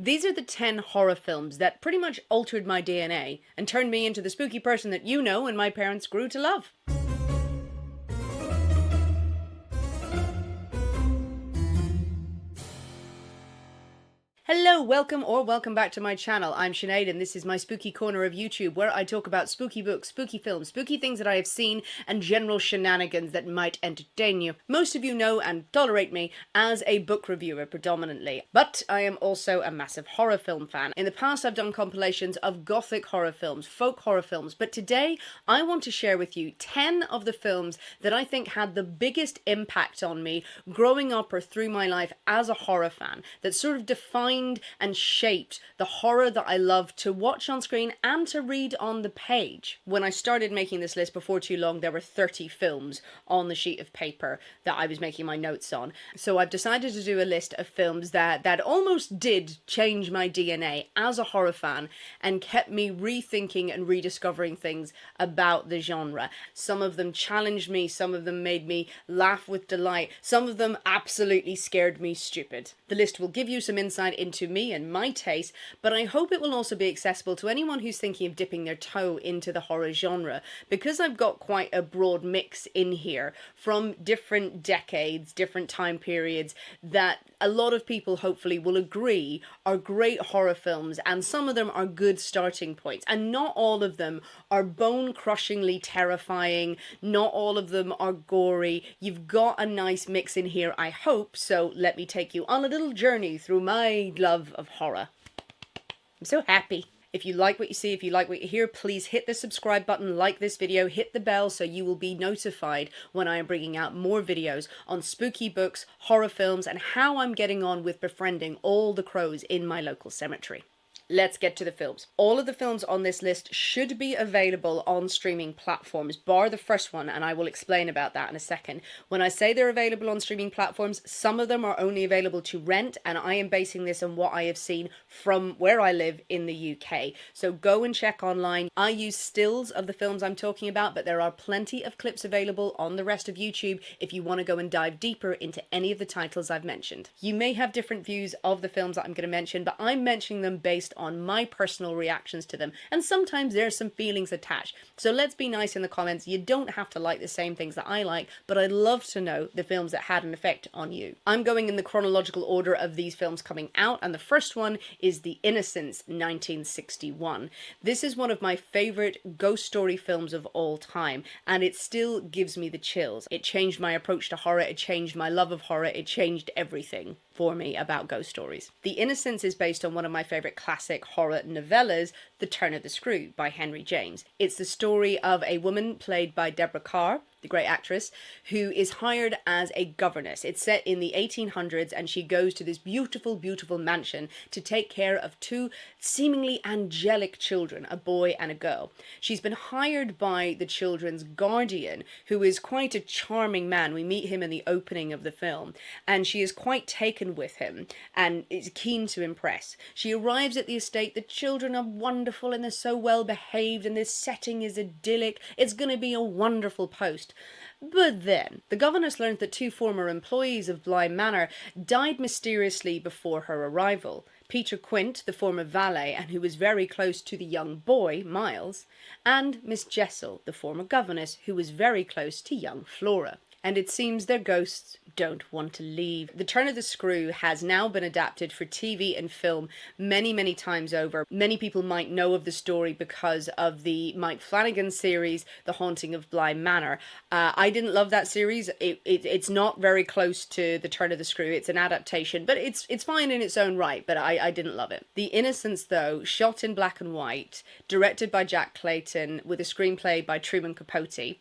These are the 10 horror films that pretty much altered my DNA and turned me into the spooky person that you know and my parents grew to love. Hello, welcome back to my channel. I'm Sinead and this is my spooky corner of YouTube where I talk about spooky books, spooky films, spooky things that I have seen and general shenanigans that might entertain you. Most of you know and tolerate me as a book reviewer predominantly, but I am also a massive horror film fan. In the past I've done compilations of Gothic horror films, folk horror films, but today I want to share with you 10 of the films that I think had the biggest impact on me growing up or through my life as a horror fan, that sort of defined and shaped the horror that I love to watch on screen and to read on the page. When I started making this list before too long, there were 30 films on the sheet of paper that I was making my notes on. So I've decided to do a list of films that almost did change my DNA as a horror fan and kept me rethinking and rediscovering things about the genre. Some of them challenged me, some of them made me laugh with delight, some of them absolutely scared me stupid. The list will give you some insight into me and my taste, but I hope it will also be accessible to anyone who's thinking of dipping their toe into the horror genre, because I've got quite a broad mix in here from different decades, different time periods that a lot of people hopefully will agree are great horror films, and some of them are good starting points, and not all of them are bone-crushingly terrifying, not all of them are gory. You've got a nice mix in here, I hope, so let me take you on a little journey through my love of horror. I'm so happy. If you like what you see, if you like what you hear, please hit the subscribe button, like this video, hit the bell so you will be notified when I am bringing out more videos on spooky books, horror films, and how I'm getting on with befriending all the crows in my local cemetery. Let's get to the films. All of the films on this list should be available on streaming platforms, bar the first one, and I will explain about that in a second. When I say they're available on streaming platforms, some of them are only available to rent, and I am basing this on what I have seen from where I live in the UK. So go and check online. I use stills of the films I'm talking about, but there are plenty of clips available on the rest of YouTube if you want to go and dive deeper into any of the titles I've mentioned. You may have different views of the films that I'm going to mention, but I'm mentioning them based on my personal reactions to them, and sometimes there's some feelings attached. So let's be nice in the comments. You don't have to like the same things that I like, but I'd love to know the films that had an effect on you. I'm going in the chronological order of these films coming out, and the first one is The Innocents, 1961. This is one of my favorite ghost story films of all time, and it still gives me the chills. It changed my approach to horror, it changed my love of horror, it changed everything for me about ghost stories. The Innocents is based on one of my favorite classic horror novellas, The Turn of the Screw by Henry James. It's the story of a woman played by Deborah Kerr, the great actress, who is hired as a governess. It's set in the 1800s and she goes to this beautiful, beautiful mansion to take care of two seemingly angelic children, a boy and a girl. She's been hired by the children's guardian, who is quite a charming man. We meet him in the opening of the film, and she is quite taken with him and is keen to impress. She arrives at the estate. The children are wonderful and they're so well behaved and this setting is idyllic. It's going to be a wonderful post. But then, the governess learns that two former employees of Bly Manor died mysteriously before her arrival. Peter Quint, the former valet and who was very close to the young boy, Miles, and Miss Jessel, the former governess, who was very close to young Flora. And it seems their ghosts don't want to leave. The Turn of the Screw has now been adapted for TV and film many, many times over. Many people might know of the story because of the Mike Flanagan series, The Haunting of Bly Manor. I didn't love that series. It's not very close to The Turn of the Screw. It's an adaptation, but it's fine in its own right, but I didn't love it. The Innocents, though, shot in black and white, directed by Jack Clayton, with a screenplay by Truman Capote,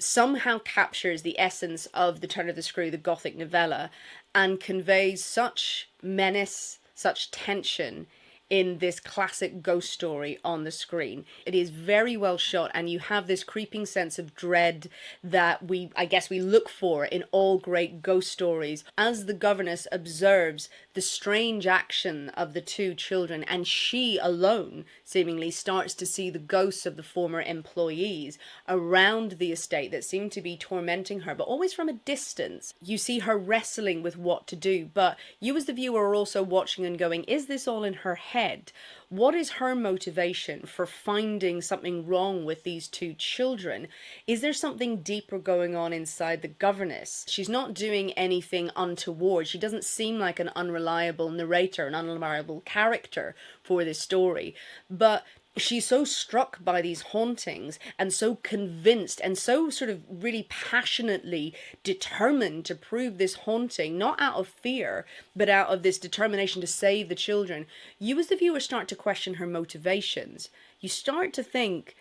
somehow captures the essence of The Turn of the Screw, the Gothic novella, and conveys such menace, such tension in this classic ghost story on the screen. It is very well shot, and you have this creeping sense of dread that I guess we look for in all great ghost stories, as the governess observes the strange action of the two children, and she alone seemingly starts to see the ghosts of the former employees around the estate that seem to be tormenting her, but always from a distance. You see her wrestling with what to do, but you as the viewer are also watching and going, is this all in her head? What is her motivation for finding something wrong with these two children? Is there something deeper going on inside the governess? She's not doing anything untoward. She doesn't seem like an unreliable narrator, an unreliable character for this story. But she's so struck by these hauntings and so convinced and so sort of really passionately determined to prove this haunting, not out of fear, but out of this determination to save the children. You as the viewer start to question her motivations. You start to think,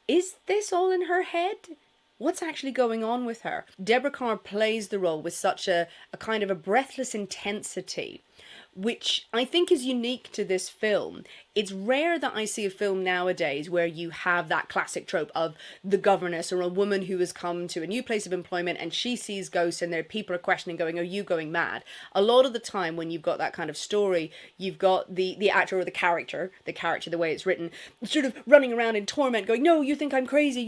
is this all in her head? What's actually going on with her? Deborah Kerr plays the role with such a kind of a breathless intensity, which I think is unique to this film. It's rare that I see a film nowadays where you have that classic trope of the governess or a woman who has come to a new place of employment and she sees ghosts and there people are questioning, going, are you going mad? A lot of the time when you've got that kind of story, you've got the actor or the character, the way it's written, sort of running around in torment going, no, you think I'm crazy,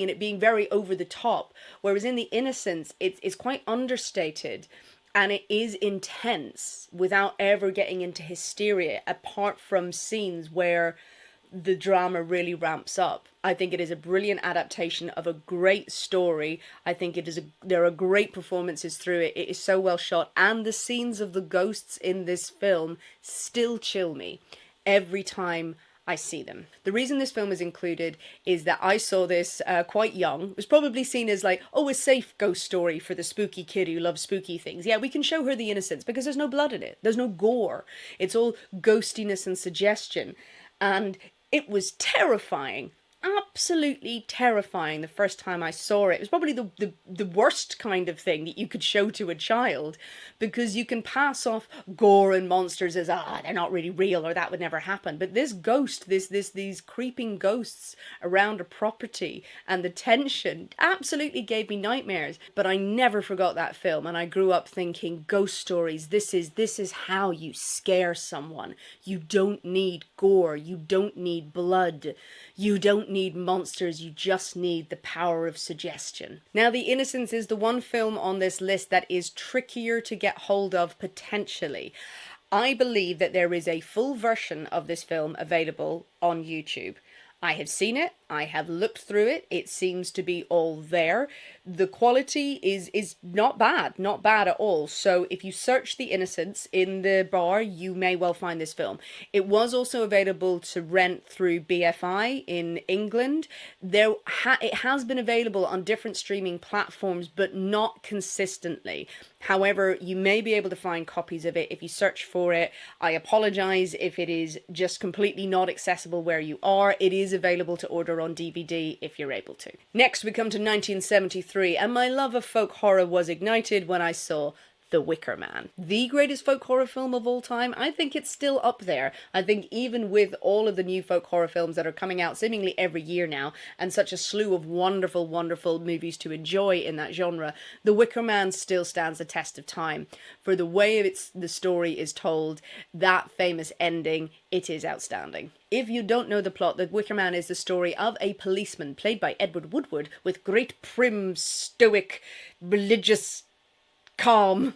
and it being very over the top. Whereas in The Innocents, it's quite understated. And it is intense without ever getting into hysteria, apart from scenes where the drama really ramps up. I think it is a brilliant adaptation of a great story. I think there are great performances through it. It is so well shot, and the scenes of the ghosts in this film still chill me every time I see them. The reason this film is included is that I saw this quite young. It was probably seen as like, oh, a safe ghost story for the spooky kid who loves spooky things. Yeah, we can show her The Innocents because there's no blood in it. There's no gore. It's all ghostiness and suggestion. And it was terrifying. Absolutely terrifying the first time I saw it. It was probably the worst kind of thing that you could show to a child, because you can pass off gore and monsters as they're not really real or that would never happen. But this ghost, these creeping ghosts around a property and the tension absolutely gave me nightmares. But I never forgot that film, and I grew up thinking, ghost stories, this is how you scare someone. You don't need gore, you don't need blood, you don't need monsters, you just need the power of suggestion. Now, The Innocents is the one film on this list that is trickier to get hold of potentially. I believe that there is a full version of this film available on YouTube. I have seen it, I have looked through it, it seems to be all there. The quality is not bad at all. So if you search The Innocents in the bar, you may well find this film. It was also available to rent through BFI in England. It has been available on different streaming platforms, but not consistently. However, you may be able to find copies of it if you search for it. I apologise if it is just completely not accessible where you are. It is available to order on DVD if you're able to. Next, we come to 1973, and my love of folk horror was ignited when I saw The Wicker Man. The greatest folk horror film of all time? I think it's still up there. I think even with all of the new folk horror films that are coming out seemingly every year now, and such a slew of wonderful, wonderful movies to enjoy in that genre, The Wicker Man still stands the test of time. For the way the story is told, that famous ending, it is outstanding. If you don't know the plot, The Wicker Man is the story of a policeman, played by Edward Woodward, with great prim, stoic, religious calm.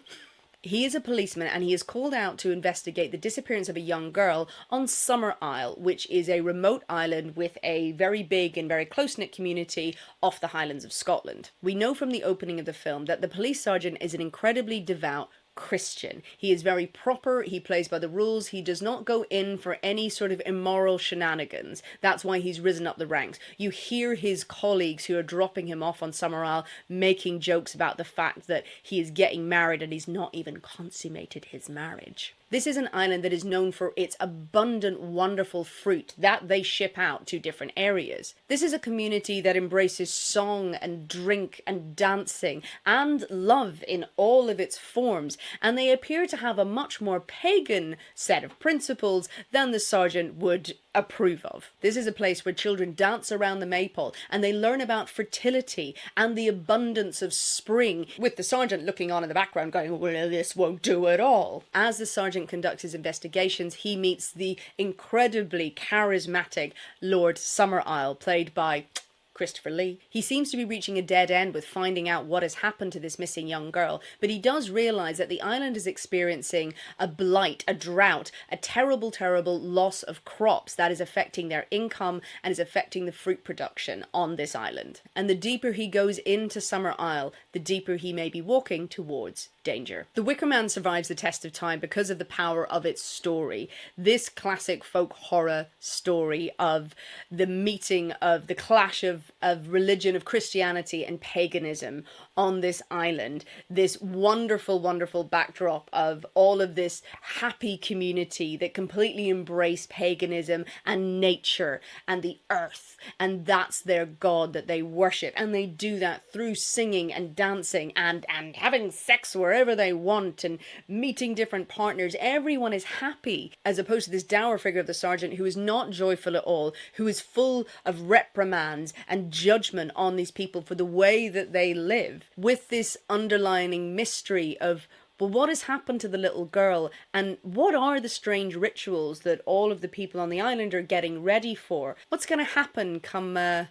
He is a policeman and he is called out to investigate the disappearance of a young girl on Summer Isle, which is a remote island with a very big and very close-knit community off the Highlands of Scotland. We know from the opening of the film that the police sergeant is an incredibly devout Christian. He is very proper, he plays by the rules, he does not go in for any sort of immoral shenanigans. That's why he's risen up the ranks. You hear his colleagues who are dropping him off on Summer Isle making jokes about the fact that he is getting married and he's not even consummated his marriage. This is an island that is known for its abundant, wonderful fruit that they ship out to different areas. This is a community that embraces song and drink and dancing and love in all of its forms, and they appear to have a much more pagan set of principles than the sergeant would approve of. This is a place where children dance around the maypole and they learn about fertility and the abundance of spring, with the sergeant looking on in the background going, well, this won't do at all. As the sergeant conducts his investigations, he meets the incredibly charismatic Lord Summerisle, played by Christopher Lee. He seems to be reaching a dead end with finding out what has happened to this missing young girl, but he does realise that the island is experiencing a blight, a drought, a terrible, terrible loss of crops that is affecting their income and is affecting the fruit production on this island. And the deeper he goes into Summerisle, the deeper he may be walking towards danger. The Wicker Man survives the test of time because of the power of its story. This classic folk horror story of the meeting of the clash of religion, of Christianity and paganism on this island. This wonderful, wonderful backdrop of all of this happy community that completely embrace paganism and nature and the earth. And that's their god that they worship. And they do that through singing and dancing and having sex wherever they want and meeting different partners. Everyone is happy, as opposed to this dour figure of the sergeant who is not joyful at all, who is full of reprimands and judgment on these people for the way that they live, with this underlining mystery of, well, what has happened to the little girl and what are the strange rituals that all of the people on the island are getting ready for? What's going to happen come the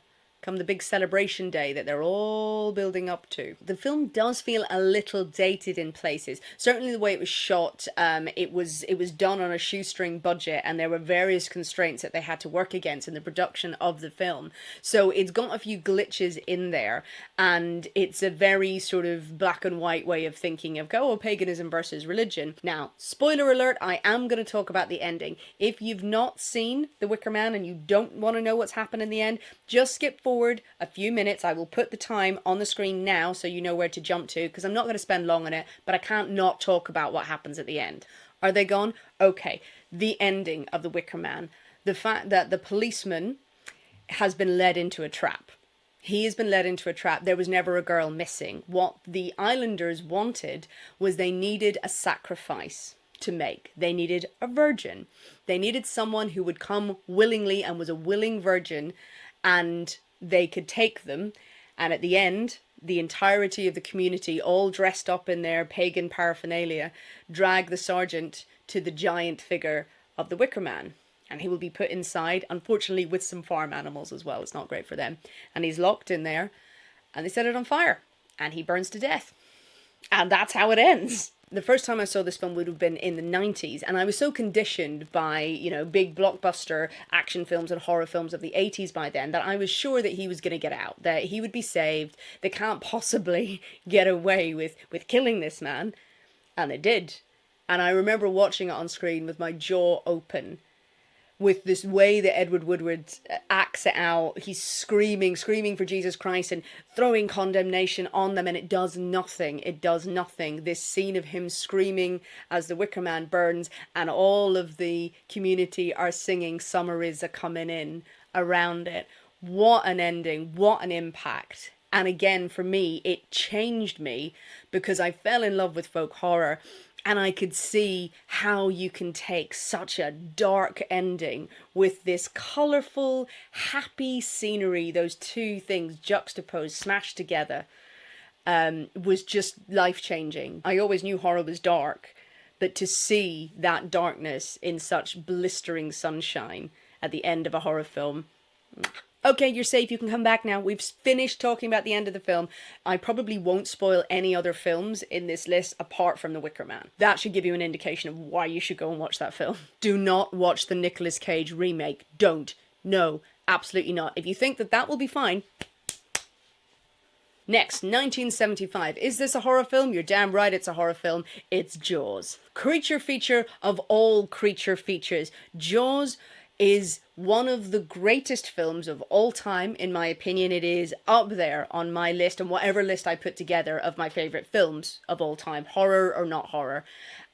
big celebration day that they're all building up to? The film does feel a little dated in places. Certainly the way it was shot, it was done on a shoestring budget, and there were various constraints that they had to work against in the production of the film. So it's got a few glitches in there, and it's a very sort of black and white way of thinking of, paganism versus religion. Now, spoiler alert, I am going to talk about the ending. If you've not seen The Wicker Man and you don't want to know what's happened in the end, just skip forward a few minutes. I will put the time on the screen now so you know where to jump to, because I'm not going to spend long on it, but I can't not talk about what happens at the end. Are they gone? Okay. The ending of The Wicker Man. The fact that the policeman has been led into a trap. He has been led into a trap. There was never a girl missing. What the islanders wanted was they needed a sacrifice to make. They needed a virgin. They needed someone who would come willingly and was a willing virgin, and they could take them. And at the end, the entirety of the community, all dressed up in their pagan paraphernalia, drag the sergeant to the giant figure of the Wicker Man. And he will be put inside, unfortunately with some farm animals as well. It's not great for them. And he's locked in there, and they set it on fire, and he burns to death. And that's how it ends. The first time I saw this film would have been in the 90s, and I was so conditioned by, big blockbuster action films and horror films of the 80s by then, that I was sure that he was going to get out, that he would be saved. They can't possibly get away with killing this man. And they did. And I remember watching it on screen with my jaw open, with this way that Edward Woodward acts it out. He's screaming for Jesus Christ and throwing condemnation on them, and it does nothing. It does nothing. This scene of him screaming as the Wicker Man burns and all of the community are singing "Summer Is a Comin' In" around it. What an ending. What an impact. And again, for me, it changed me because I fell in love with folk horror. And I could see how you can take such a dark ending with this colourful, happy scenery, those two things juxtaposed, smashed together, was just life-changing. I always knew horror was dark, but to see that darkness in such blistering sunshine at the end of a horror film... Okay, you're safe. You can come back now. We've finished talking about the end of the film. I probably won't spoil any other films in this list apart from The Wicker Man. That should give you an indication of why you should go and watch that film. Do not watch the Nicolas Cage remake. Don't. No, absolutely not. If you think that will be fine... Next, 1975. Is this a horror film? You're damn right it's a horror film. It's Jaws. Creature feature of all creature features. Jaws is one of the greatest films of all time, in my opinion. It is up there on my list, and whatever list I put together, of my favourite films of all time, horror or not horror.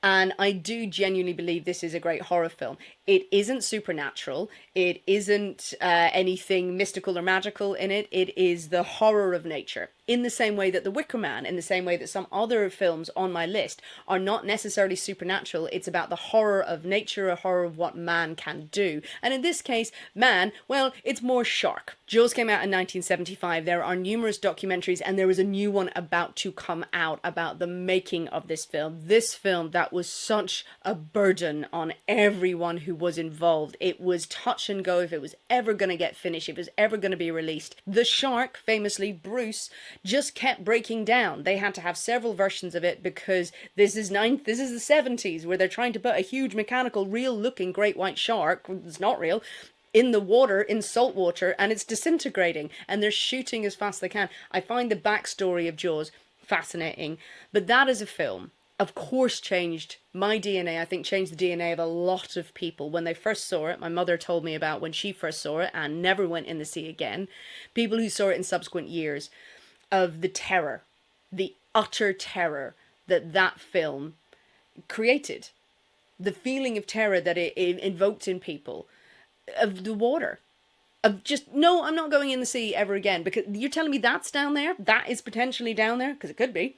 And I do genuinely believe this is a great horror film. It isn't supernatural. It isn't anything mystical or magical in it. It is the horror of nature. In the same way that The Wicker Man, in the same way that some other films on my list are not necessarily supernatural. It's about the horror of nature, a horror of what man can do. And in this case, man, well, it's more shark. Jaws came out in 1975. There are numerous documentaries, and there is a new one about to come out about the making of this film. This film that was such a burden on everyone who was involved. It was touch and go if it was ever going to get finished, if it was ever going to be released. The shark, famously Bruce, just kept breaking down. They had to have several versions of it because this is the 70s, where they're trying to put a huge mechanical, real looking great white shark, it's not real, in the water, in salt water, and it's disintegrating, and they're shooting as fast as they can. I find the backstory of Jaws fascinating, but that is a film, of course, changed my DNA. I think changed the DNA of a lot of people. When they first saw it, my mother told me about when she first saw it and never went in the sea again. People who saw it in subsequent years, of the terror, the utter terror that that film created, the feeling of terror that it invoked in people, of the water, of just, no, I'm not going in the sea ever again, because you're telling me that's down there? That is potentially down there? Because it could be.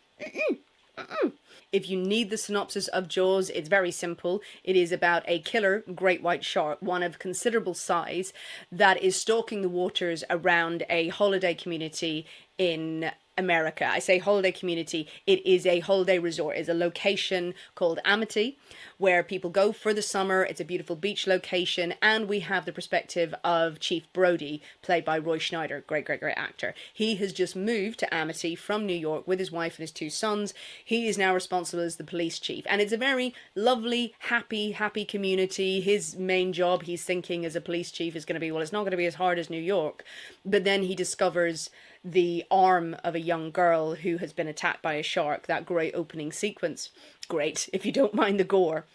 If you need the synopsis of Jaws, it's very simple. It is about a killer great white shark, one of considerable size, that is stalking the waters around a holiday community in America. I say holiday community, it is a holiday resort. It's a location called Amity where people go for the summer. It's a beautiful beach location, and we have the perspective of Chief Brody, played by Roy Schneider, great actor. He has just moved to Amity from New York with his wife and his 2 sons. He is now responsible as the police chief, and it's a very lovely, happy community. His main job, he's thinking as a police chief, is going to be, well, it's not going to be as hard as New York, but then he discovers the arm of a young girl who has been attacked by a shark. That great opening sequence, great if you don't mind the gore,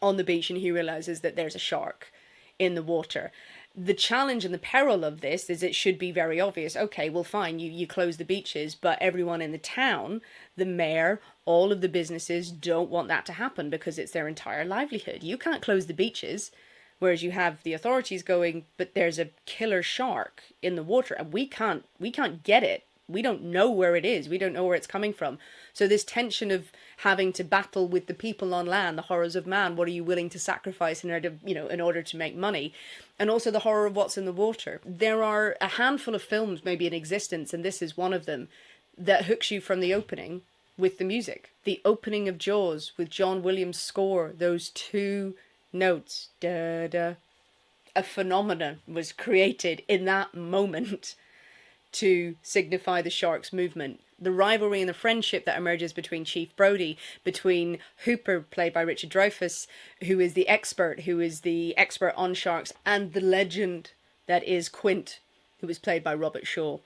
on the beach, and he realizes that there's a shark in the water. The challenge and the peril of this is it should be very obvious. Okay, well, fine, you close the beaches, but everyone in the town, the mayor, all of the businesses don't want that to happen because it's their entire livelihood. You can't close the beaches. Whereas you have the authorities going, but there's a killer shark in the water and we can't get it. We don't know where it is. We don't know where it's coming from. So this tension of having to battle with the people on land, the horrors of man, what are you willing to sacrifice in order to make money? And also the horror of what's in the water. There are a handful of films maybe in existence, and this is one of them, that hooks you from the opening with the music. The opening of Jaws with John Williams' score, those 2 notes, da da. A phenomenon was created in that moment to signify the shark's movement. The rivalry and the friendship that emerges between Chief Brody, between Hooper, played by Richard Dreyfuss, who is the expert on sharks, and the legend that is Quint, who was played by Robert Shaw.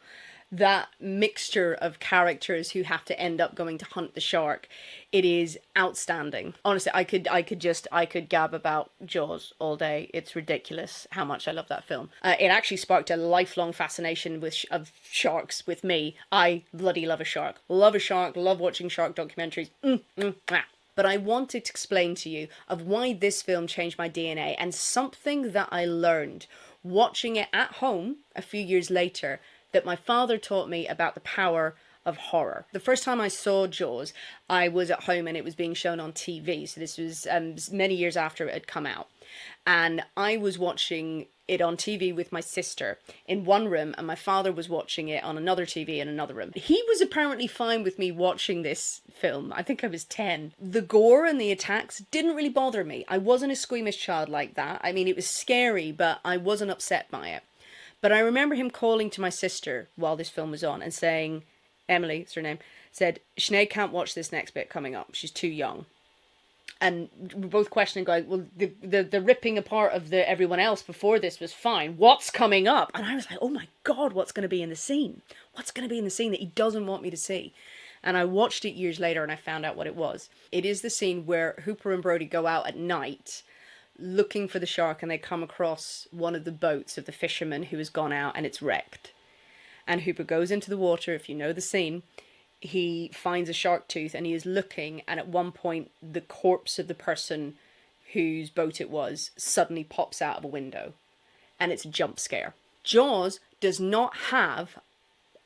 That mixture of characters who have to end up going to hunt the shark, it is outstanding. Honestly, I could gab about Jaws all day. It's ridiculous how much I love that film. It actually sparked a lifelong fascination of sharks with me. I bloody love a shark. Love a shark, love watching shark documentaries. But I wanted to explain to you of why this film changed my DNA, and something that I learned watching it at home a few years later that my father taught me about the power of horror. The first time I saw Jaws, I was at home and it was being shown on TV. So this was many years after it had come out. And I was watching it on TV with my sister in one room, and my father was watching it on another TV in another room. He was apparently fine with me watching this film. I think I was 10. The gore and the attacks didn't really bother me. I wasn't a squeamish child like that. I mean, it was scary, but I wasn't upset by it. But I remember him calling to my sister while this film was on and saying, Emily, it's her name, said, Sinead can't watch this next bit coming up. She's too young. And we're both questioning, going, well, the ripping apart of everyone else before this was fine. What's coming up? And I was like, oh my God, what's going to be in the scene? What's going to be in the scene that he doesn't want me to see? And I watched it years later and I found out what it was. It is the scene where Hooper and Brody go out at night looking for the shark, and they come across one of the boats of the fisherman who has gone out and it's wrecked. And Hooper goes into the water, if you know the scene, he finds a shark tooth and he is looking, and at one point the corpse of the person whose boat it was suddenly pops out of a window, and it's a jump scare. Jaws does not have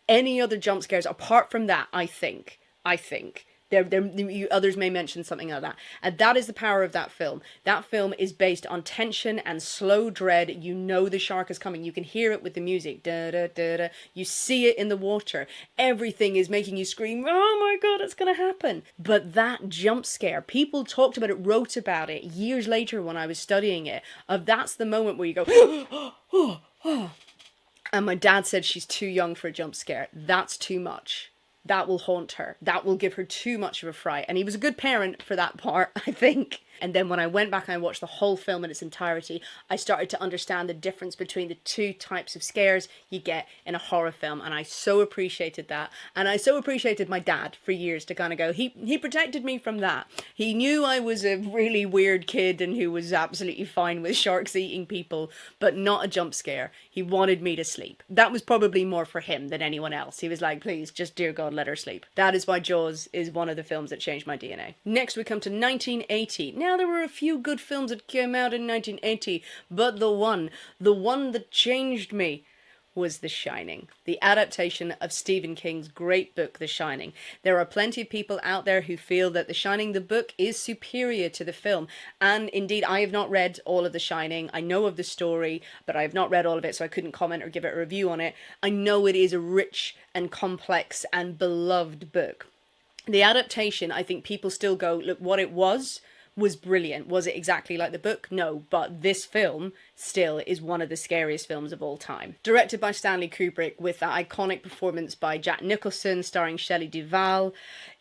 any other jump scares apart from that. I think others may mention something like that, and that is the power of that film. That film is based on tension and slow dread. You know the shark is coming. You can hear it with the music. Da, da, da, da. You see it in the water. Everything is making you scream, oh my god, it's gonna happen. But that jump scare, people talked about it, wrote about it years later when I was studying it, of that's the moment where you go and my dad said she's too young for a jump scare. That's too much. That will haunt her. That will give her too much of a fright. And he was a good parent for that part, I think. And then when I went back and I watched the whole film in its entirety, I started to understand the difference between the two types of scares you get in a horror film. And I so appreciated that. And I so appreciated my dad for years to kind of go, he protected me from that. He knew I was a really weird kid and who was absolutely fine with sharks eating people, but not a jump scare. He wanted me to sleep. That was probably more for him than anyone else. He was like, please, just dear God, let her sleep. That is why Jaws is one of the films that changed my DNA. Next we come to 1980. Now there were a few good films that came out in 1980, but the one that changed me was The Shining, the adaptation of Stephen King's great book, The Shining. There are plenty of people out there who feel that The Shining, the book, is superior to the film. And indeed, I have not read all of The Shining. I know of the story, but I have not read all of it, so I couldn't comment or give it a review on it. I know it is a rich and complex and beloved book. The adaptation, I think people still go, look, what it was brilliant. Was it exactly like the book? No, but this film still is one of the scariest films of all time. Directed by Stanley Kubrick with that iconic performance by Jack Nicholson starring Shelley Duvall.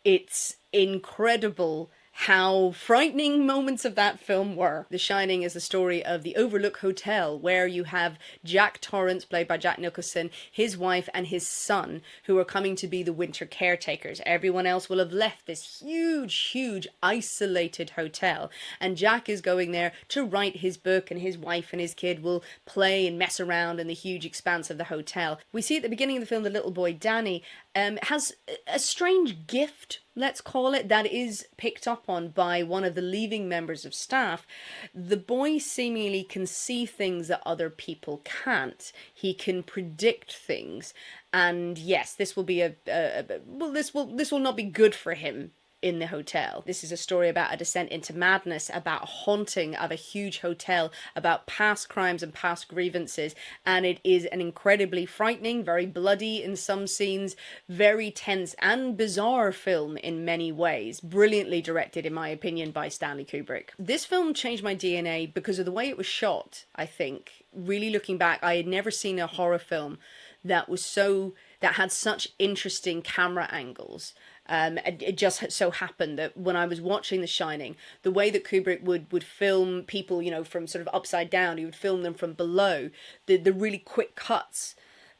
It's incredible how frightening moments of that film were. The Shining is the story of the Overlook Hotel, where you have Jack Torrance, played by Jack Nicholson, his wife and his son, who are coming to be the winter caretakers. Everyone else will have left this huge, isolated hotel, and Jack is going there to write his book, and his wife and his kid will play and mess around in the huge expanse of the hotel. We see at the beginning of the film the little boy Danny has a strange gift, let's call it, that is picked up on by one of the leaving members of staff. The boy seemingly can see things that other people can't. He can predict things, and yes, this will be this will not be good for him in the hotel. This is a story about a descent into madness, about a haunting of a huge hotel, about past crimes and past grievances, and it is an incredibly frightening, very bloody in some scenes, very tense and bizarre film in many ways. Brilliantly directed, in my opinion, by Stanley Kubrick. This film changed my DNA because of the way it was shot, I think. Really looking back, I had never seen a horror film that had such interesting camera angles. It just so happened that when I was watching The Shining, the way that Kubrick would film people, from sort of upside down, he would film them from below, the really quick cuts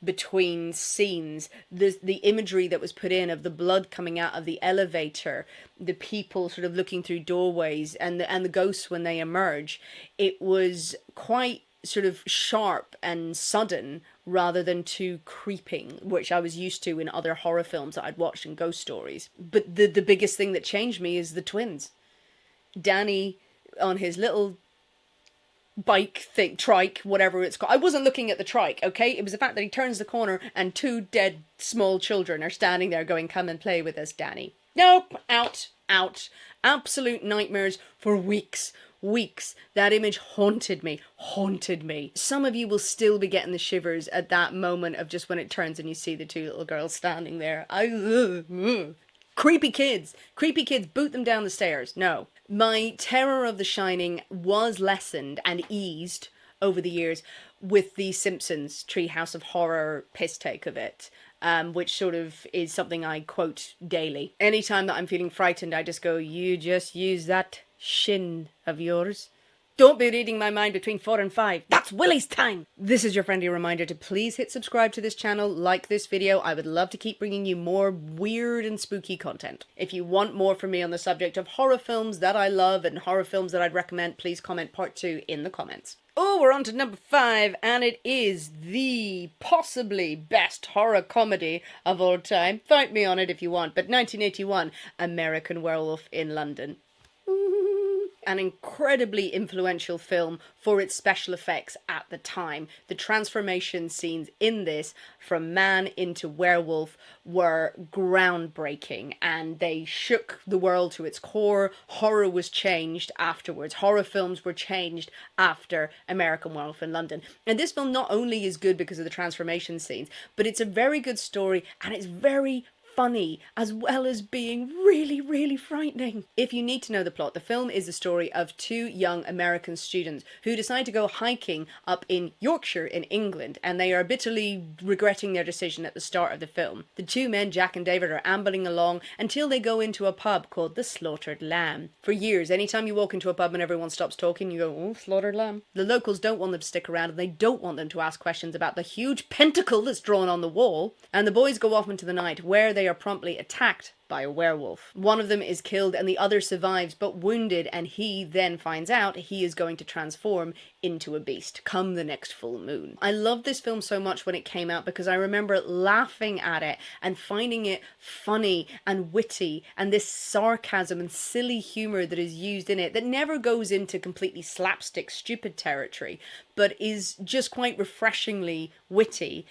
between scenes, the imagery that was put in of the blood coming out of the elevator, the people sort of looking through doorways, and the ghosts when they emerge, it was quite sort of sharp and sudden rather than too creeping, which I was used to in other horror films that I'd watched and ghost stories. But the biggest thing that changed me is the twins. Danny on his little bike thing, trike, whatever it's called. I wasn't looking at the trike, okay? It was the fact that he turns the corner and two dead small children are standing there going, come and play with us, Danny. Nope, out. Absolute nightmares for weeks. That image haunted me. Some of you will still be getting the shivers at that moment of just when it turns and you see the two little girls standing there. Creepy kids, boot them down the stairs. No. My terror of The Shining was lessened and eased over the years with the Simpsons Treehouse of Horror piss take of it. Which sort of is something I quote daily. Anytime that I'm feeling frightened, I just go, you just use that shin of yours. Don't be reading my mind between 4 and 5. That's Willie's time! This is your friendly reminder to please hit subscribe to this channel, like this video. I would love to keep bringing you more weird and spooky content. If you want more from me on the subject of horror films that I love and horror films that I'd recommend, please comment part 2 in the comments. Oh, we're on to number 5, and it is the possibly best horror comedy of all time. Fight me on it if you want, but 1981, American Werewolf in London. An incredibly influential film for its special effects at the time. The transformation scenes in this, from man into werewolf, were groundbreaking, and they shook the world to its core. Horror was changed afterwards. Horror films were changed after American Werewolf in London. And this film not only is good because of the transformation scenes, but it's a very good story, and it's very funny, as well as being really, really frightening. If you need to know the plot, the film is the story of two young American students who decide to go hiking up in Yorkshire in England, and they are bitterly regretting their decision at the start of the film. The two men, Jack and David, are ambling along until they go into a pub called the Slaughtered Lamb. For years, anytime you walk into a pub and everyone stops talking, you go, oh, slaughtered lamb. The locals don't want them to stick around, and they don't want them to ask questions about the huge pentacle that's drawn on the wall. And the boys go off into the night, where they are promptly attacked by a werewolf. One of them is killed and the other survives but wounded, and he then finds out he is going to transform into a beast come the next full moon. I loved this film so much when it came out because I remember laughing at it and finding it funny and witty, and this sarcasm and silly humor that is used in it that never goes into completely slapstick stupid territory but is just quite refreshingly witty,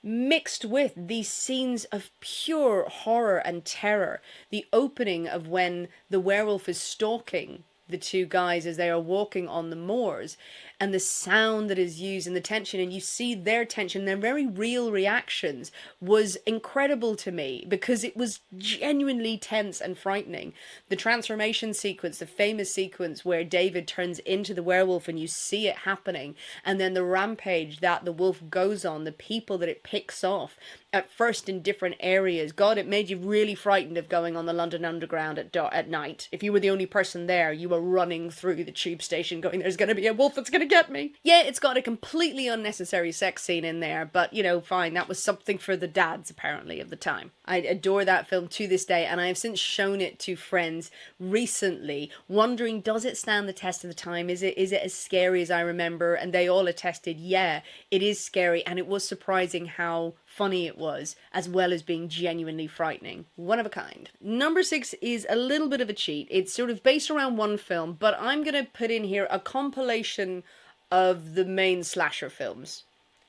mixed with these scenes of pure horror and terror. The opening of when the werewolf is stalking the two guys as they are walking on the moors, and the sound that is used and the tension, and you see their tension, their very real reactions, was incredible to me because it was genuinely tense and frightening. The transformation sequence, the famous sequence where David turns into the werewolf and you see it happening, and then the rampage that the wolf goes on, the people that it picks off, at first in different areas. God, it made you really frightened of going on the London Underground at night. If you were the only person there, you were running through the tube station going, there's going to be a wolf that's going to get me. Yeah, it's got a completely unnecessary sex scene in there, but you know, fine, that was something for the dads apparently of the time. I adore that film to this day, and I have since shown it to friends recently, wondering, does it stand the test of the time? Is it as scary as I remember? And they all attested, yeah, it is scary, and it was surprising how funny it was, as well as being genuinely frightening. One of a kind. Number 6 is a little bit of a cheat. It's sort of based around one film, but I'm gonna put in here a compilation of the main slasher films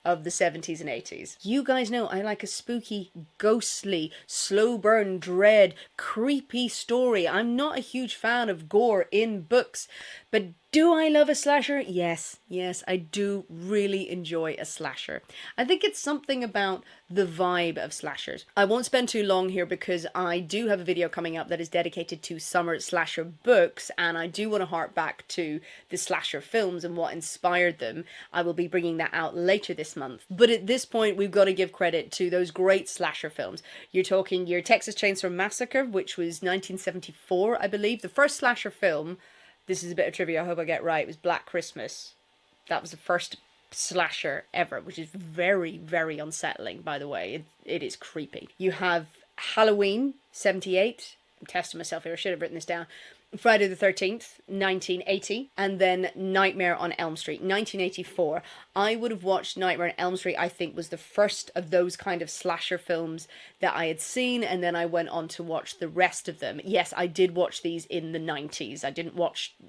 of the 70s and 80s. You guys know I like a spooky, ghostly, slow burn, dread, creepy story. I'm not a huge fan of gore in books, but do I love a slasher? Yes, I do really enjoy a slasher. I think it's something about the vibe of slashers. I won't spend too long here because I do have a video coming up that is dedicated to summer slasher books, and I do want to hark back to the slasher films and what inspired them. I will be bringing that out later this month. But at this point, we've got to give credit to those great slasher films. You're talking your Texas Chainsaw Massacre, which was 1974, I believe. The first slasher film, this is a bit of trivia, I hope I get right, it was Black Christmas. That was the first slasher ever, which is very, very unsettling, by the way. It is creepy. You have Halloween, 78. I'm testing myself here, I should have written this down. Friday the 13th, 1980, and then Nightmare on Elm Street, 1984. I would have watched Nightmare on Elm Street, I think, was the first of those kind of slasher films that I had seen, and then I went on to watch the rest of them. Yes, I did watch these in the 90s.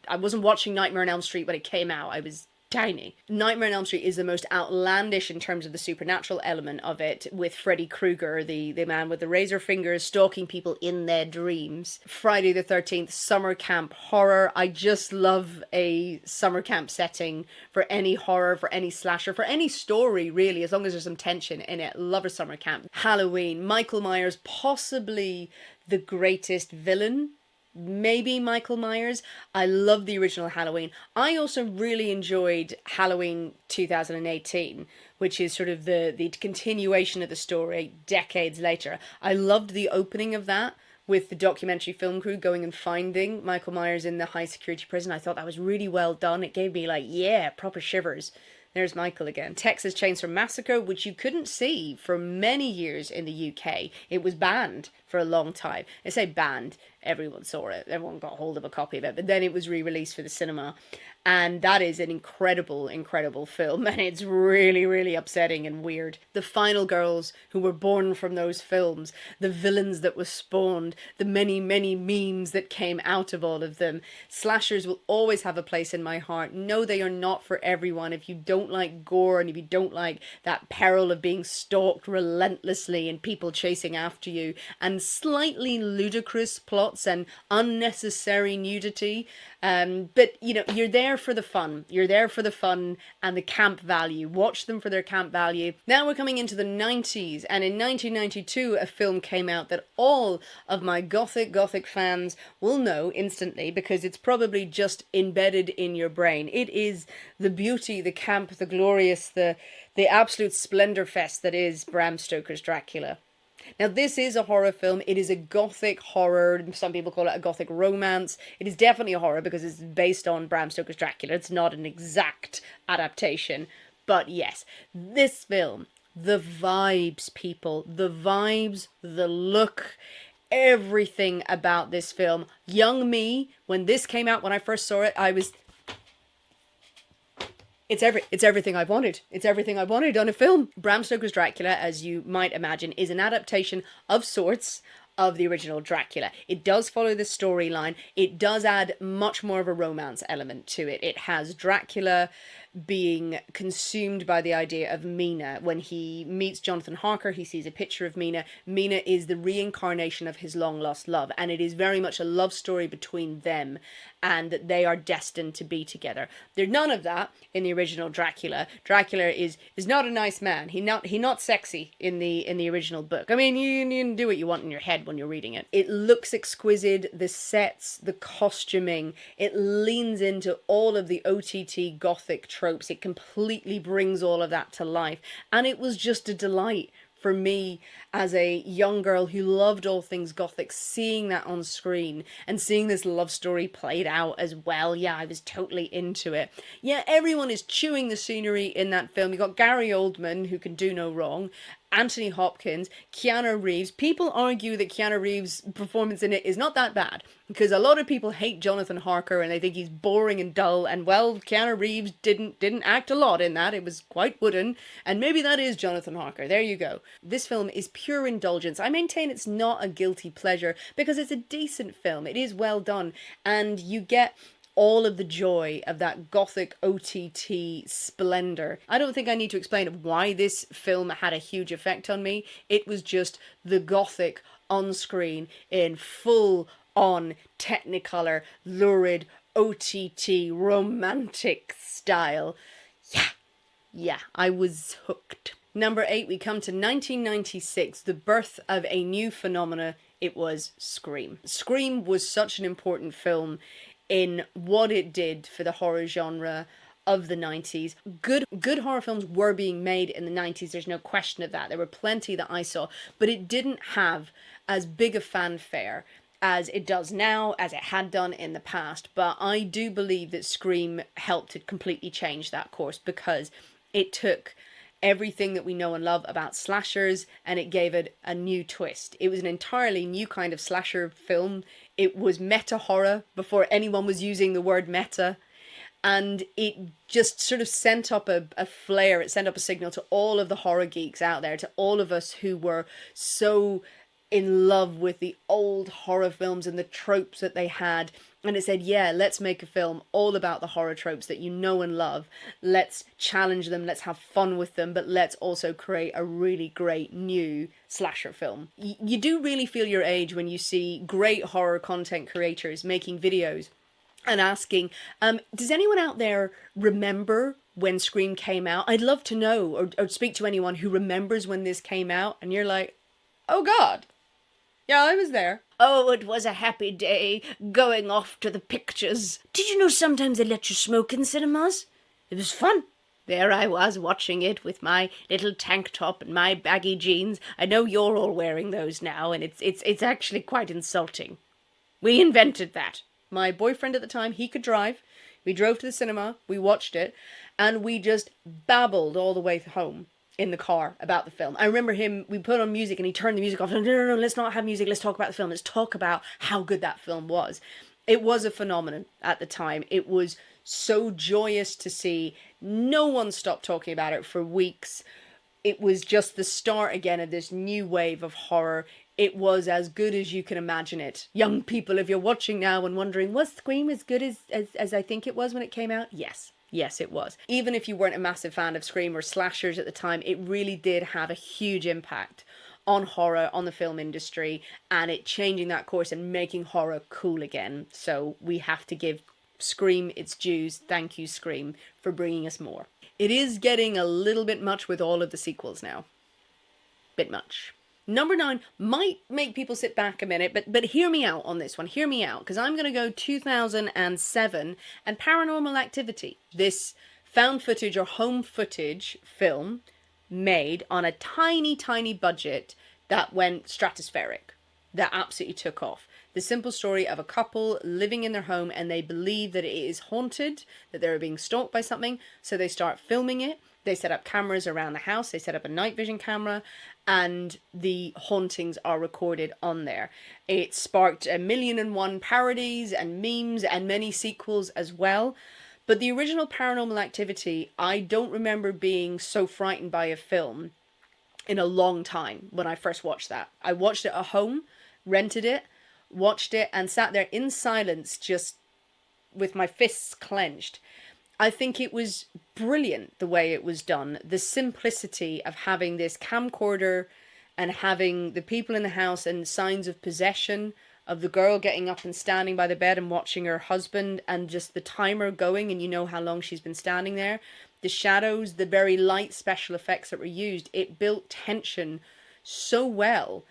I wasn't watching Nightmare on Elm Street when it came out. I was tiny. Nightmare on Elm Street is the most outlandish in terms of the supernatural element of it, with Freddy Krueger, the man with the razor fingers, stalking people in their dreams. Friday the 13th, summer camp horror. I just love a summer camp setting for any horror, for any slasher, for any story really, as long as there's some tension in it. Love a summer camp. Halloween, Michael Myers, possibly the greatest villain. Maybe Michael Myers. I love the original Halloween. I also really enjoyed Halloween 2018, which is sort of the continuation of the story decades later. I loved the opening of that with the documentary film crew going and finding Michael Myers in the high security prison. I thought that was really well done. It gave me like, yeah, proper shivers. There's Michael again. Texas Chainsaw Massacre, which you couldn't see for many years in the UK. It was banned for a long time. I say banned, everyone saw it. Everyone got hold of a copy of it. But then it was re-released for the cinema. And that is an incredible, incredible film. And it's really, really upsetting and weird. The final girls who were born from those films, the villains that were spawned, the many, many memes that came out of all of them. Slashers will always have a place in my heart. No, they are not for everyone. If you don't like gore and if you don't like that peril of being stalked relentlessly and people chasing after you and slightly ludicrous plots and unnecessary nudity, but you know, you're there for the fun. You're there for the fun and the camp value. Watch them for their camp value. Now we're coming into the 90s, and in 1992 a film came out that all of my Gothic fans will know instantly because it's probably just embedded in your brain. It is the beauty, the camp, the glorious, the absolute splendor fest that is Bram Stoker's Dracula. Now, this is a horror film. It is a Gothic horror. Some people call it a Gothic romance. It is definitely a horror because it's based on Bram Stoker's Dracula. It's not an exact adaptation. But yes, this film, the vibes, people, the vibes, the look, everything about this film. Young me, when this came out, when I first saw it, I was... It's everything I wanted. It's everything I wanted on a film. Bram Stoker's Dracula, as you might imagine, is an adaptation of sorts of the original Dracula. It does follow the storyline. It does add much more of a romance element to it. It has Dracula being consumed by the idea of Mina. When he meets Jonathan Harker, he sees a picture of Mina. Mina is the reincarnation of his long-lost love, and it is very much a love story between them, and that they are destined to be together. There's none of that in the original Dracula. Dracula is not a nice man. He not sexy in the original book. I mean, you can do what you want in your head when you're reading it. It looks exquisite. The sets, the costuming, it leans into all of the OTT Gothic tropes. It completely brings all of that to life, and it was just a delight for me as a young girl who loved all things Gothic, seeing that on screen and seeing this love story played out as well. Yeah, I was totally into it. Yeah, everyone is chewing the scenery in that film. You got Gary Oldman, who can do no wrong, Anthony Hopkins, Keanu Reeves. People argue that Keanu Reeves' performance in it is not that bad because a lot of people hate Jonathan Harker and they think he's boring and dull, and well, Keanu Reeves didn't act a lot in that. It was quite wooden, and maybe that is Jonathan Harker. There you go. This film is pure indulgence. I maintain it's not a guilty pleasure because it's a decent film. It is well done, and you get all of the joy of that Gothic OTT splendor. I don't think I need to explain why this film had a huge effect on me. It was just the Gothic on screen in full-on Technicolor, lurid, OTT, romantic style. Yeah, I was hooked. Number 8, we come to 1996, the birth of a new phenomena. It was Scream. Scream was such an important film in what it did for the horror genre of the 90s. Good horror films were being made in the 90s, there's no question of that. There were plenty that I saw, but it didn't have as big a fanfare as it does now, as it had done in the past. But I do believe that Scream helped to completely change that course because it took everything that we know and love about slashers and it gave it a new twist. It was an entirely new kind of slasher film. It was meta horror before anyone was using the word meta, and it just sort of sent up a flare. It sent up a signal to all of the horror geeks out there, to all of us who were so in love with the old horror films and the tropes that they had. And it said, yeah, let's make a film all about the horror tropes that you know and love. Let's challenge them, let's have fun with them, but let's also create a really great new slasher film. You do really feel your age when you see great horror content creators making videos and asking, does anyone out there remember when Scream came out? I'd love to know, or speak to anyone who remembers when this came out. And you're like, oh God, yeah, I was there. Oh, it was a happy day, going off to the pictures. Did you know sometimes they let you smoke in cinemas? It was fun. There I was watching it with my little tank top and my baggy jeans. I know you're all wearing those now, and it's actually quite insulting. We invented that. My boyfriend at the time, he could drive. We drove to the cinema, we watched it, and we just babbled all the way home in the car about the film. I remember we put on music and he turned the music off. No, no, no, let's not have music. Let's talk about the film. Let's talk about how good that film was. It was a phenomenon at the time. It was so joyous to see. No one stopped talking about it for weeks. It was just the start again of this new wave of horror. It was as good as you can imagine it. Young people, if you're watching now and wondering, was Scream as good as I think it was when it came out? Yes. Yes, it was. Even if you weren't a massive fan of Scream or slashers at the time, it really did have a huge impact on horror, on the film industry, and it changing that course and making horror cool again. So we have to give Scream its dues. Thank you, Scream, for bringing us more. It is getting a little bit much with all of the sequels now. Bit much. Number 9 might make people sit back a minute, but hear me out on this one. Hear me out, because I'm going to go 2007 and Paranormal Activity. This found footage or home footage film made on a tiny, tiny budget that went stratospheric, that absolutely took off. The simple story of a couple living in their home and they believe that it is haunted, that they're being stalked by something, so they start filming it. They set up cameras around the house, they set up a night vision camera, and the hauntings are recorded on there. It sparked 1,000,001 parodies and memes and many sequels as well. But the original Paranormal Activity, I don't remember being so frightened by a film in a long time when I first watched that. I watched it at home, rented it, watched it, and sat there in silence just with my fists clenched. I think it was brilliant the way it was done. The simplicity of having this camcorder and having the people in the house and signs of possession of the girl getting up and standing by the bed and watching her husband and just the timer going and you know how long she's been standing there. The shadows, the very light special effects that were used, it built tension so well.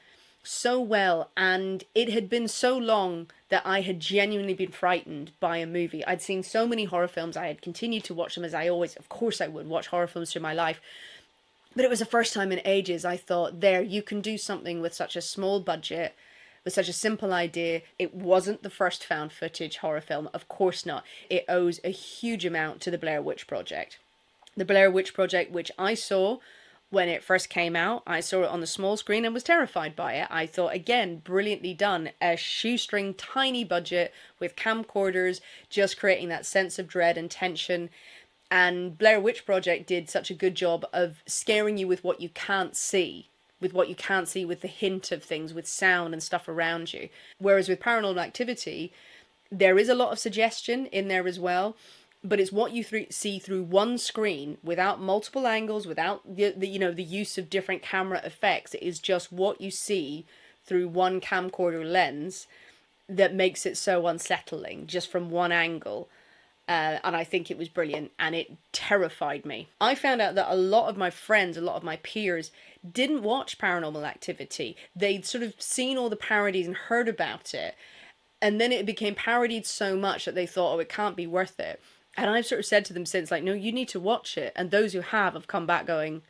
So well, and it had been so long that I had genuinely been frightened by a movie. I'd seen so many horror films, I had continued to watch them as I always, of course I would, watch horror films through my life. But it was the first time in ages I thought, there, you can do something with such a small budget, with such a simple idea. It wasn't the first found footage horror film, of course not. It owes a huge amount to the Blair Witch Project. The Blair Witch Project, which I saw when it first came out. I saw it on the small screen and was terrified by it. I thought, again, brilliantly done. A shoestring, tiny budget with camcorders, just creating that sense of dread and tension. And Blair Witch Project did such a good job of scaring you with what you can't see. With what you can't see, with the hint of things, with sound and stuff around you. Whereas with Paranormal Activity, there is a lot of suggestion in there as well. But it's what you see through one screen, without multiple angles, without the use of different camera effects. It is just what you see through one camcorder lens that makes it so unsettling, just from one angle. And I think it was brilliant, and it terrified me. I found out that a lot of my friends, a lot of my peers, didn't watch Paranormal Activity. They'd sort of seen all the parodies and heard about it, and then it became parodied so much that they thought, oh, it can't be worth it. And I've sort of said to them since, like, no, you need to watch it. And those who have come back going,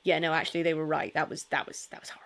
yeah, no, actually, they were right. That was horrible.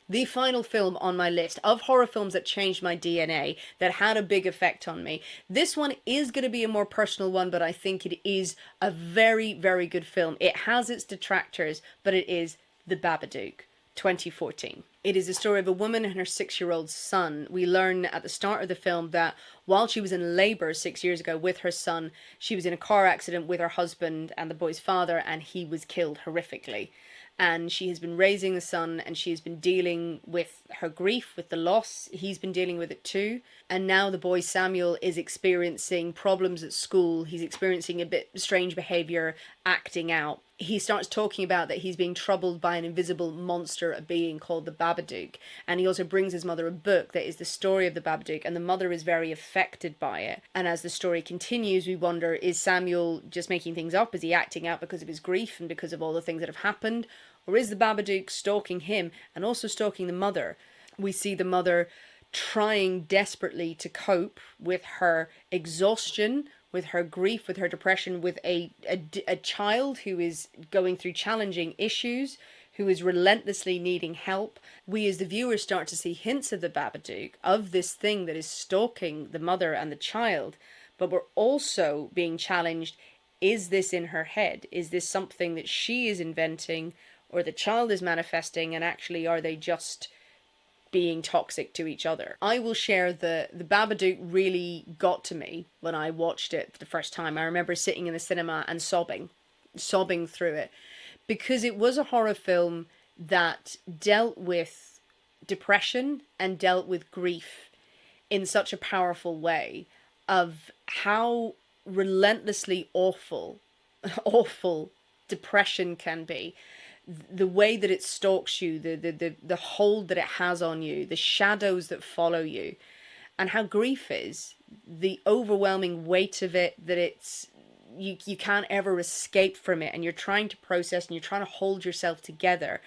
The final film on my list of horror films that changed my DNA, that had a big effect on me. This one is going to be a more personal one, but I think it is a very, very good film. It has its detractors, but it is The Babadook, 2014. It is the story of a woman and her 6-year-old son. We learn at the start of the film that while she was in labour 6 years ago with her son, she was in a car accident with her husband and the boy's father, and he was killed horrifically. And she has been raising the son, and she has been dealing with her grief, with the loss. He's been dealing with it too. And now the boy Samuel is experiencing problems at school. He's experiencing a bit strange behaviour, acting out. He starts talking about that he's being troubled by an invisible monster, a being called the Babadook. And he also brings his mother a book that is the story of the Babadook, and the mother is very affected by it. And as the story continues, we wonder, is Samuel just making things up? Is he acting out because of his grief and because of all the things that have happened? Or is the Babadook stalking him and also stalking the mother? We see the mother trying desperately to cope with her exhaustion, with her grief, with her depression, with a child who is going through challenging issues, who is relentlessly needing help. We as the viewers start to see hints of the Babadook, of this thing that is stalking the mother and the child, but we're also being challenged, is this in her head? Is this something that she is inventing, or the child is manifesting, and actually are they just being toxic to each other? I will share the Babadook really got to me when I watched it for the first time. I remember sitting in the cinema and sobbing through it, because it was a horror film that dealt with depression and dealt with grief in such a powerful way, of how relentlessly awful depression can be, the way that it stalks you, the hold that it has on you, the shadows that follow you, and how grief is, the overwhelming weight of it, that it's you can't ever escape from it, and you're trying to process and you're trying to hold yourself together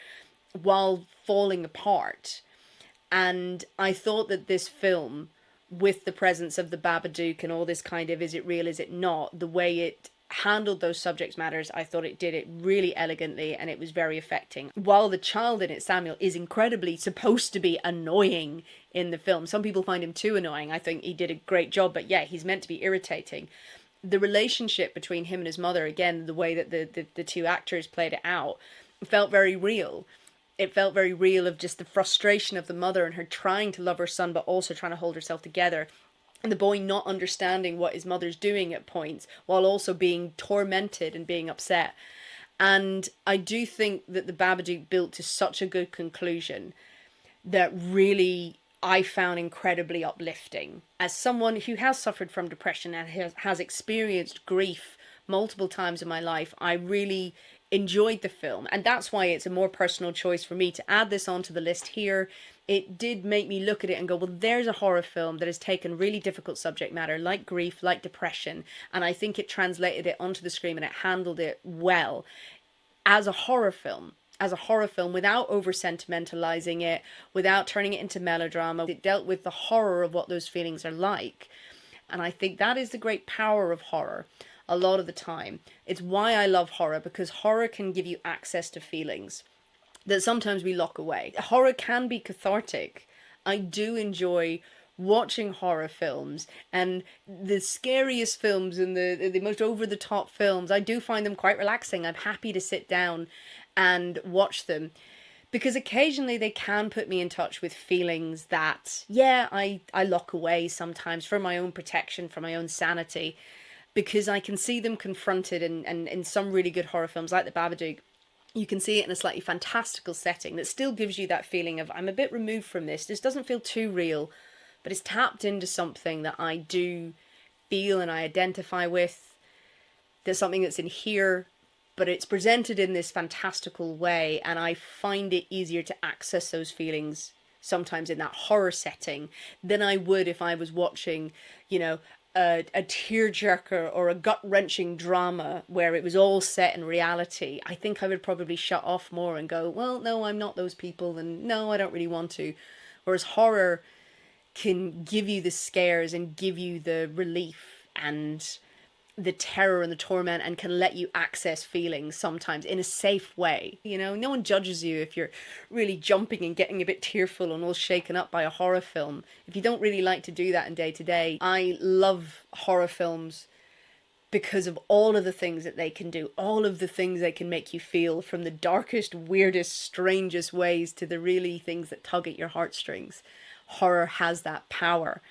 while falling apart. And I thought that this film, with the presence of the Babadook and all this kind of, is it real, is it not, the way it handled those subject matters, I thought it did it really elegantly, and it was very affecting. While the child in it, Samuel, is incredibly supposed to be annoying in the film, some people find him too annoying. I think he did a great job, but yeah, he's meant to be irritating. The relationship between him and his mother, again, the way that the two actors played it out, felt very real. It felt very real, of just the frustration of the mother and her trying to love her son but also trying to hold herself together, and the boy not understanding what his mother's doing at points while also being tormented and being upset. And I do think that the Babadook built to such a good conclusion that really I found incredibly uplifting. As someone who has suffered from depression and has experienced grief multiple times in my life, I really enjoyed the film, and that's why it's a more personal choice for me to add this onto the list here. It did make me look at it and go, well, there's a horror film that has taken really difficult subject matter like grief, like depression, and I think it translated it onto the screen and it handled it well as a horror film. Without over sentimentalizing it, without turning it into melodrama. It dealt with the horror of what those feelings are like, and I think that is the great power of horror. A lot of the time, it's why I love horror, because horror can give you access to feelings that sometimes we lock away. Horror can be cathartic. I do enjoy watching horror films, and the scariest films and the most over-the-top films, I do find them quite relaxing. I'm happy to sit down and watch them, because occasionally they can put me in touch with feelings that, yeah, I lock away sometimes for my own protection, for my own sanity, because I can see them confronted, and in some really good horror films like The Babadook, you can see it in a slightly fantastical setting that still gives you that feeling of, I'm a bit removed from this. This doesn't feel too real, but it's tapped into something that I do feel and I identify with. There's something that's in here, but it's presented in this fantastical way, and I find it easier to access those feelings sometimes in that horror setting than I would if I was watching, you know, a tearjerker or a gut-wrenching drama where it was all set in reality. I think I would probably shut off more and go, well, no, I'm not those people, and no, I don't really want to. Whereas horror can give you the scares and give you the relief and the terror and the torment, and can let you access feelings sometimes in a safe way. You know, no one judges you if you're really jumping and getting a bit tearful and all shaken up by a horror film. If you don't really like to do that in day to day, I love horror films because of all of the things that they can do, all of the things they can make you feel, from the darkest, weirdest, strangest ways to the really things that tug at your heartstrings. Horror has that power,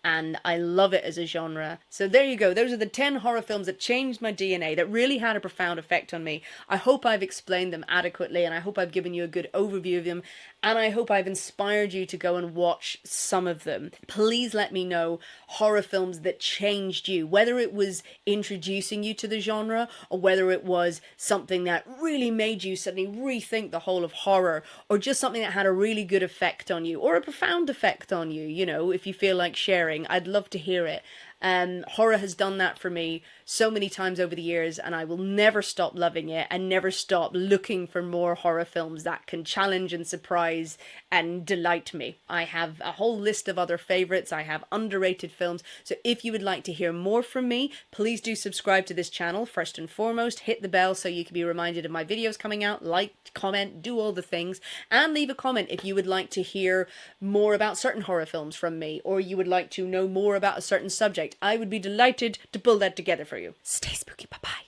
and I love it as a genre. So there you go. Those are the 10 horror films that changed my DNA, that really had a profound effect on me. I hope I've explained them adequately, and I hope I've given you a good overview of them, and I hope I've inspired you to go and watch some of them. Please let me know horror films that changed you, whether it was introducing you to the genre, or whether it was something that really made you suddenly rethink the whole of horror, or just something that had a really good effect on you, or a profound effect on you. You know, if you feel like sharing, I'd love to hear it. Horror has done that for me so many times over the years, and I will never stop loving it and never stop looking for more horror films that can challenge and surprise and delight me. I have a whole list of other favorites. I have underrated films. So if you would like to hear more from me, please do subscribe to this channel first and foremost. Hit the bell so you can be reminded of my videos coming out. Like, comment, do all the things, and leave a comment if you would like to hear more about certain horror films from me, or you would like to know more about a certain subject. I would be delighted to pull that together for you. Stay spooky. Bye bye.